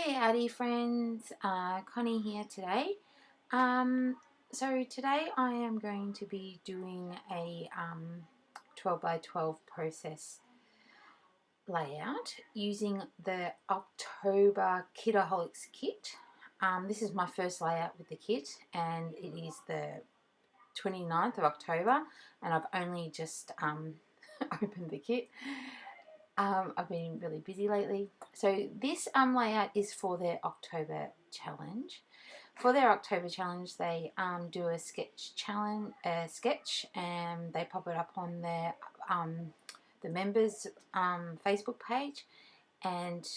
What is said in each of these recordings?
Hey howdy friends, Connie here today. So today I am going to be doing a 12 by 12 process layout using the October Kitaholics kit. This is my first layout with the kit and it is the 29th of October and I've only just opened the kit. I've been really busy lately. So this layout is for their October challenge. For their October challenge, they do a sketch challenge, and they pop it up on their the members Facebook page, and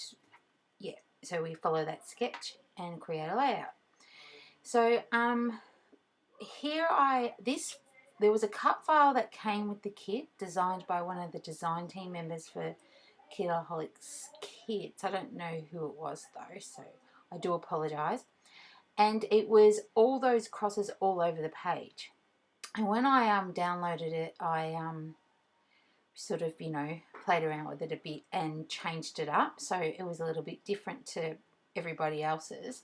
yeah, so we follow that sketch and create a layout. So there was a cut file that came with the kit, designed by one of the design team members for Kitaholic's kits. I don't know who it was though, so I do apologise. And it was all those crosses all over the page. And when I downloaded it, I sort of, played around with it a bit and changed it up so it was a little bit different to everybody else's.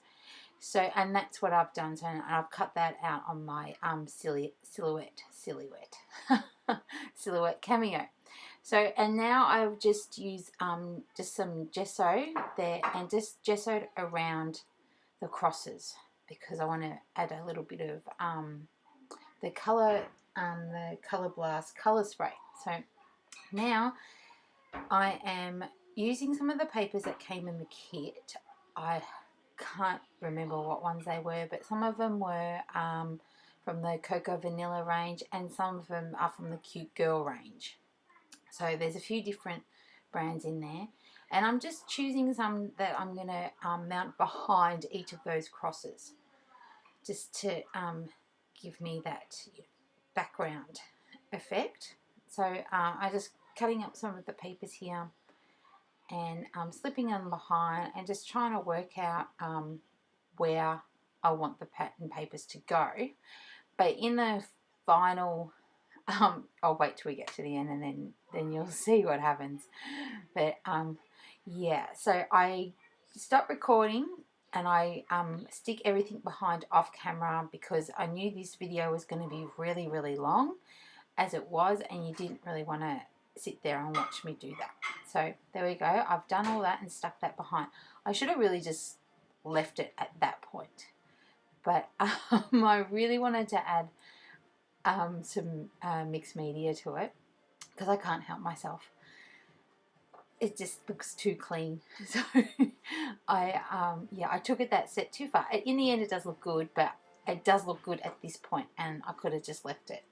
So, and that's what I've done. So I've cut that out on my silhouette cameo. So, and now I've just used just some gesso there and just gessoed around the crosses because I want to add a little bit of the Color Blast color spray. So now I am using some of the papers that came in the kit. I can't remember what ones they were, but some of them were from the Cocoa Vanilla range and some of them are from the Cute Girl range. So there's a few different brands in there, and I'm just choosing some that I'm going to mount behind each of those crosses just to give me that background effect. So I'm just cutting up some of the papers here and slipping them behind and just trying to work out where I want the pattern papers to go. But in the final, I'll wait till we get to the end and then you'll see what happens. But yeah, so I stop recording and I stick everything behind off camera because I knew this video was going to be really, really long as it was, and you didn't really want to sit there and watch me do that. So there we go. I've done all that and stuck that behind. I should have really just left it at that point, but I really wanted to add some mixed media to it because I can't help myself. It just looks too clean. So I took it that step too far. In the end, it does look good, but it does look good at this point, and I could have just left it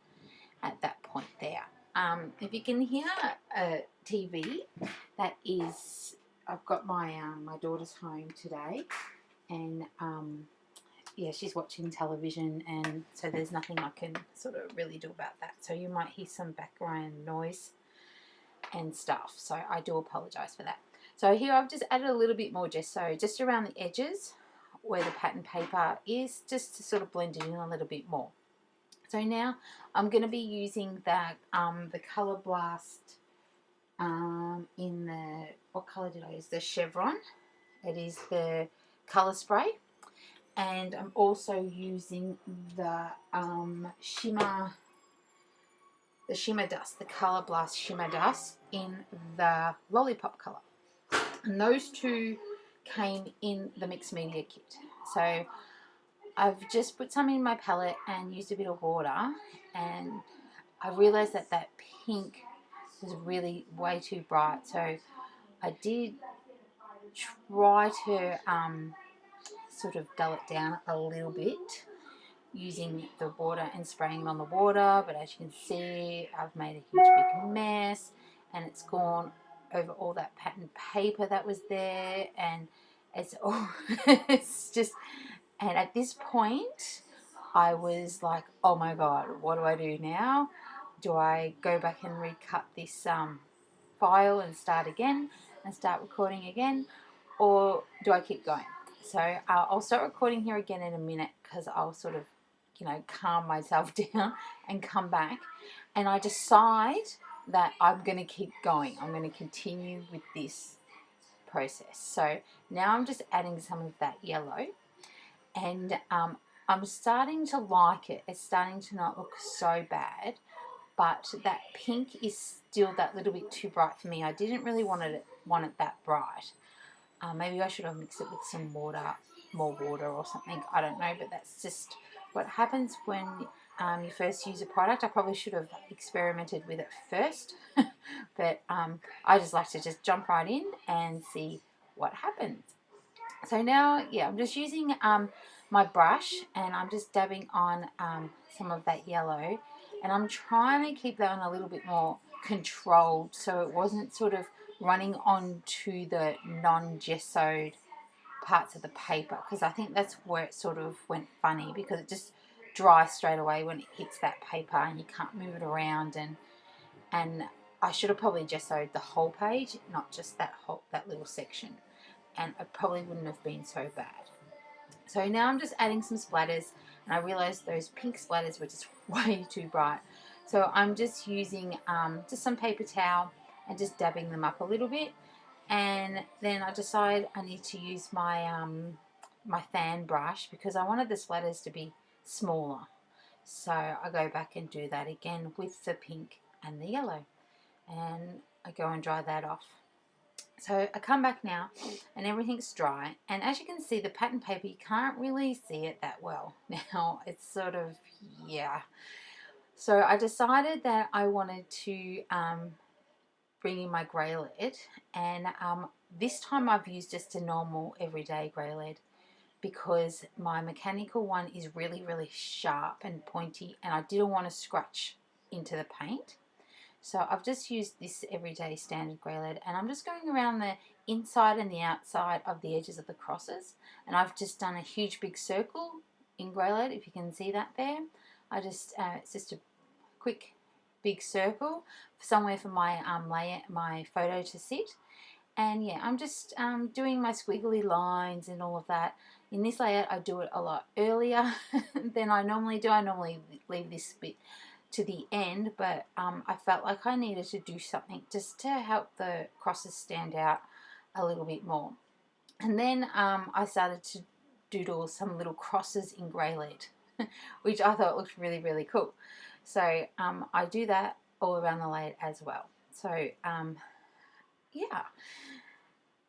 at that point there. If you can hear a TV, that is, I've got my my daughter's home today, and yeah, she's watching television, and so there's nothing I can sort of really do about that. So you might hear some background noise and stuff. So I do apologise for that. So here I've just added a little bit more gesso just around the edges where the pattern paper is, just to sort of blend it in a little bit more. So now I'm going to be using that the Color Blast in the, what colour did I use? The Chevron. It is the colour spray. And I'm also using the shimmer dust, the Color Blast shimmer dust in the Lollipop colour. And those two came in the mixed media kit. So I've just put some in my palette and used a bit of water, and I realised that that pink was really way too bright. So I did try to sort of dull it down a little bit using the water and spraying it on the water, but as you can see, I've made a huge big mess and it's gone over all that pattern paper that was there, and it's all it's just, and at this point I was like, oh my god, what do I do now? Do I go back and recut this file and start again and start recording again, or do I keep going? So I'll start recording here again in a minute because I'll sort of, calm myself down and come back, and I decide that I'm going to keep going. I'm going to continue with this process. So now I'm just adding some of that yellow, and I'm starting to like it. It's starting to not look so bad, but that pink is still that little bit too bright for me. I didn't really want it that bright. Maybe I should have mixed it with some water, more water or something. I don't know, but that's just what happens when you first use a product. I probably should have experimented with it first, but I just like to just jump right in and see what happens. So now, yeah, I'm just using my brush, and I'm just dabbing on some of that yellow, and I'm trying to keep that on a little bit more controlled so it wasn't sort of running onto the non-gessoed parts of the paper, because I think that's where it sort of went funny, because it just dries straight away when it hits that paper and you can't move it around, and I should have probably gessoed the whole page, not just that little section, and it probably wouldn't have been so bad. So now I'm just adding some splatters, and I realized those pink splatters were just way too bright. So I'm just using just some paper towel and just dabbing them up a little bit. And then I decide I need to use my my fan brush, because I wanted the splatters to be smaller. So I go back and do that again with the pink and the yellow, and I go and dry that off. So I come back now and everything's dry, and as you can see, the pattern paper, you can't really see it that well. Now it's sort of, yeah. So I decided that I wanted to bring in my grey lead, and this time I've used just a normal everyday grey lead, because my mechanical one is really, really sharp and pointy, and I didn't want to scratch into the paint. So I've just used this everyday standard grey lead, and I'm just going around the inside and the outside of the edges of the crosses, and I've just done a huge big circle in grey lead, if you can see that there. It's just a quick big circle somewhere for my my photo to sit. And yeah, I'm just doing my squiggly lines and all of that. In this layout, I do it a lot earlier than I normally do. I normally leave this bit to the end, but I felt like I needed to do something just to help the crosses stand out a little bit more. And then I started to doodle some little crosses in grey lead, which I thought looked really, really cool. So I do that all around the layout as well. So yeah.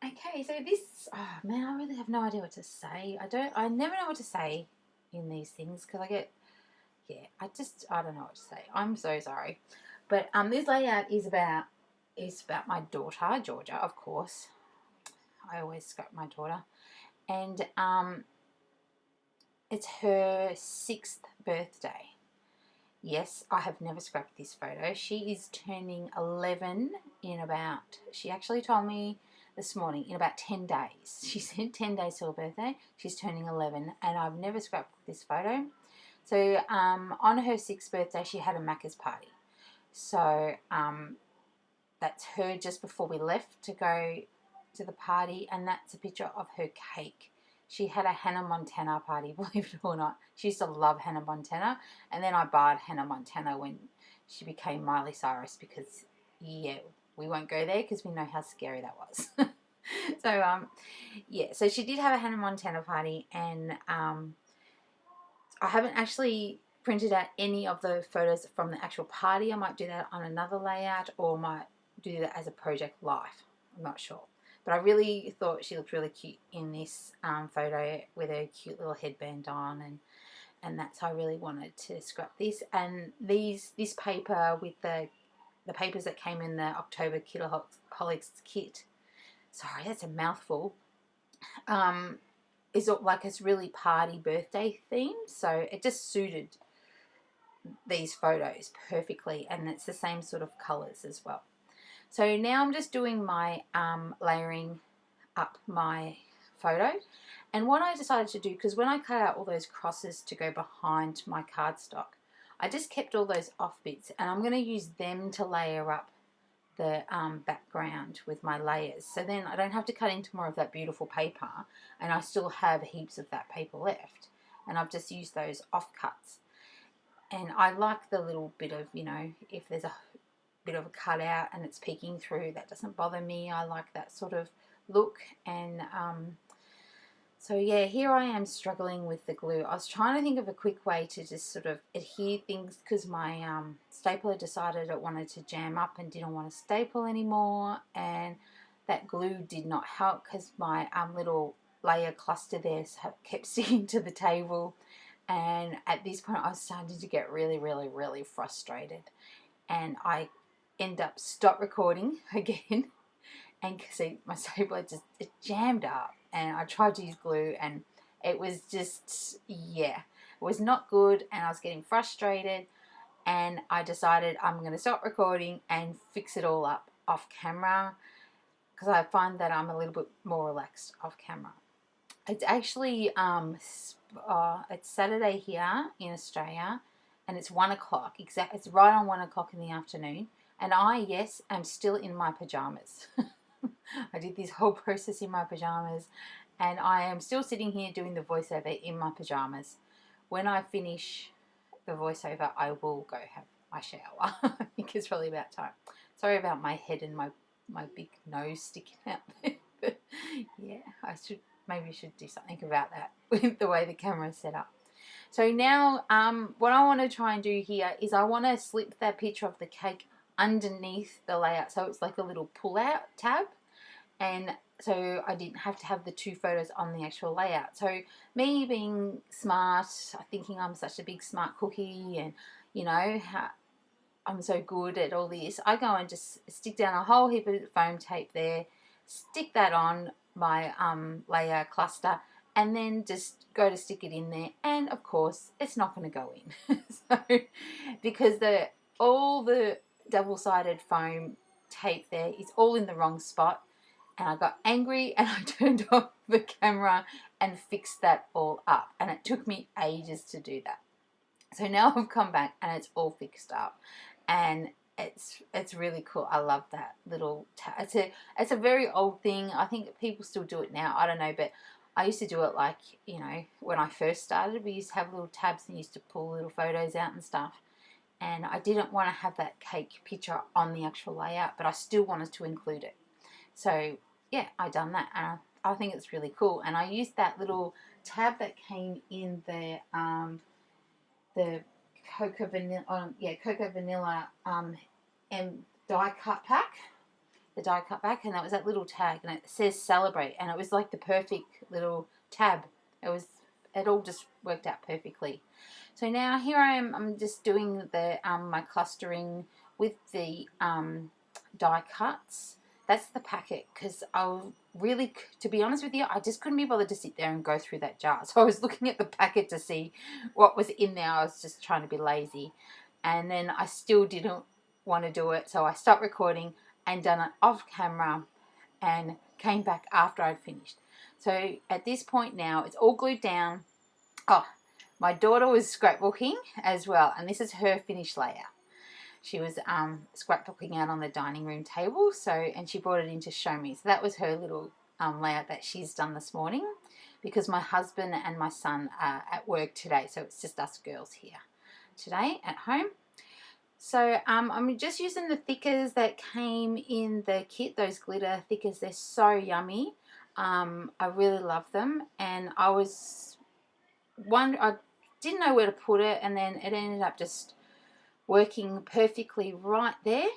Okay, so this, oh man, I really have no idea what to say. I never know what to say in these things, because I get, yeah, I don't know what to say. I'm so sorry. But this layout is about my daughter, Georgia, of course. I always scrap my daughter. And it's her 6th birthday. Yes, I have never scrapped this photo. She is turning 11 in about, she actually told me this morning, in about 10 days. She said 10 days to her birthday. She's turning 11, and I've never scrapped this photo. So on her 6th birthday, she had a Macca's party. So that's her just before we left to go to the party, and that's a picture of her cake. She had a Hannah Montana party, believe it or not. She used to love Hannah Montana, and then I barred Hannah Montana when she became Miley Cyrus, because, yeah, we won't go there because we know how scary that was. So, yeah, so she did have a Hannah Montana party, and I haven't actually printed out any of the photos from the actual party. I might do that on another layout, or might do that as a project live. I'm not sure. But I really thought she looked really cute in this photo with her cute little headband on, and that's how I really wanted to scrap this. And this paper with the papers that came in the October Kitaholic kit, sorry, that's a mouthful, is like it's really party birthday themed, so it just suited these photos perfectly, and it's the same sort of colours as well. So now I'm just doing my layering up my photo, and what I decided to do, because when I cut out all those crosses to go behind my cardstock, I just kept all those off bits, and I'm going to use them to layer up the background with my layers. So then I don't have to cut into more of that beautiful paper, and I still have heaps of that paper left, and I've just used those offcuts. And I like the little bit of, you know, if there's a bit of a cutout and it's peeking through, that doesn't bother me. I like that sort of look. And so yeah, here I am struggling with the glue. I was trying to think of a quick way to just sort of adhere things, because my stapler decided it wanted to jam up and didn't want to staple anymore, and that glue did not help because my little layer cluster there kept sticking to the table. And at this point I was starting to get really frustrated, and I end up stop recording again. And see, my stapler it jammed up, and I tried to use glue, and it was just, yeah, it was not good, and I was getting frustrated, and I decided I'm going to stop recording and fix it all up off camera, because I find that I'm a little bit more relaxed off camera. It's actually it's Saturday here in Australia, and it's 1 o'clock. It's right on 1 o'clock in the afternoon, and I, yes, am still in my pajamas. I did this whole process in my pajamas, and I am still sitting here doing the voiceover in my pajamas. When I finish the voiceover, I will go have my shower. I think it's probably about time. Sorry about my head and my big nose sticking out there. But yeah, maybe should do something about that with the way the camera is set up. So now what I want to try and do here is I want to slip that picture of the cake underneath the layout, so it's like a little pull-out tab, and so I didn't have to have the 2 photos on the actual layout. So me being smart, thinking I'm such a big smart cookie, and you know how I'm so good at all this, I go and just stick down a whole heap of foam tape there, stick that on my layer cluster, and then just go to stick it in there, and of course it's not going to go in. So because all the double-sided foam tape there is all in the wrong spot, and I got angry and I turned off the camera and fixed that all up, and it took me ages to do that. So now I've come back and it's all fixed up, and it's really cool. I love that little tab. It's a very old thing. I think people still do it now. I don't know, but I used to do it, like, you know, when I first started, we used to have little tabs and used to pull little photos out and stuff. And I didn't want to have that cake picture on the actual layout, but I still wanted to include it. So yeah, I done that, and I think it's really cool. And I used that little tab that came in the Cocoa Vanilla and die cut pack, and that was that little tag, and it says celebrate, and it was like the perfect little tab. It all just worked out perfectly. So now here I am. I'm just doing the my clustering with the die cuts. That's the packet, because to be honest with you, I just couldn't be bothered to sit there and go through that jar. So I was looking at the packet to see what was in there. I was just trying to be lazy, and then I still didn't want to do it, so I stopped recording and done it off camera and came back after I'd finished. So at this point now, it's all glued down. Oh, my daughter was scrapbooking as well, and this is her finished layout. She was scrapbooking out on the dining room table, and she brought it in to show me. So that was her little layout that she's done this morning, because my husband and my son are at work today, so it's just us girls here today at home. So I'm just using the thickers that came in the kit, those glitter thickers. They're so yummy. I really love them, and I didn't know where to put it, and then it ended up just working perfectly right there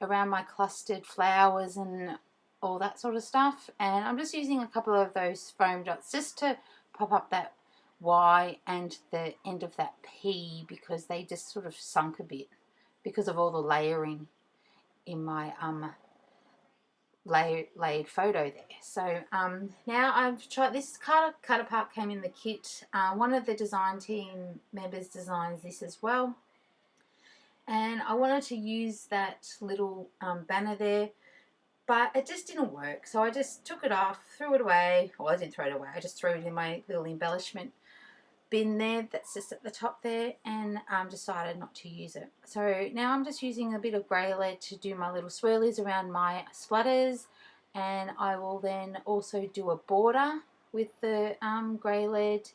around my clustered flowers and all that sort of stuff. And I'm just using a couple of those foam dots just to pop up that Y and the end of that P, because they just sort of sunk a bit because of all the layering in my layered photo there. So now I've tried this cut apart, came in the kit. One of the design team members designs this as well, and I wanted to use that little banner there, but it just didn't work. So I just took it off, threw it away. Well, I didn't throw it away, I just threw it in my little embellishment bin there that's just at the top there, and decided not to use it. So now I'm just using a bit of grey lead to do my little swirlies around my splatters, and I will then also do a border with the grey lead,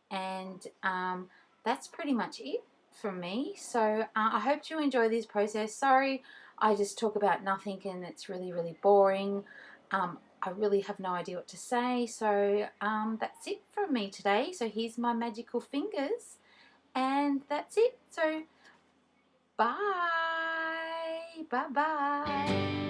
and that's pretty much it from me. So I hope you enjoy this process. Sorry I just talk about nothing and it's really boring. I really have no idea what to say. So that's it from me today. So here's my magical fingers, and that's it. So bye. Bye-bye.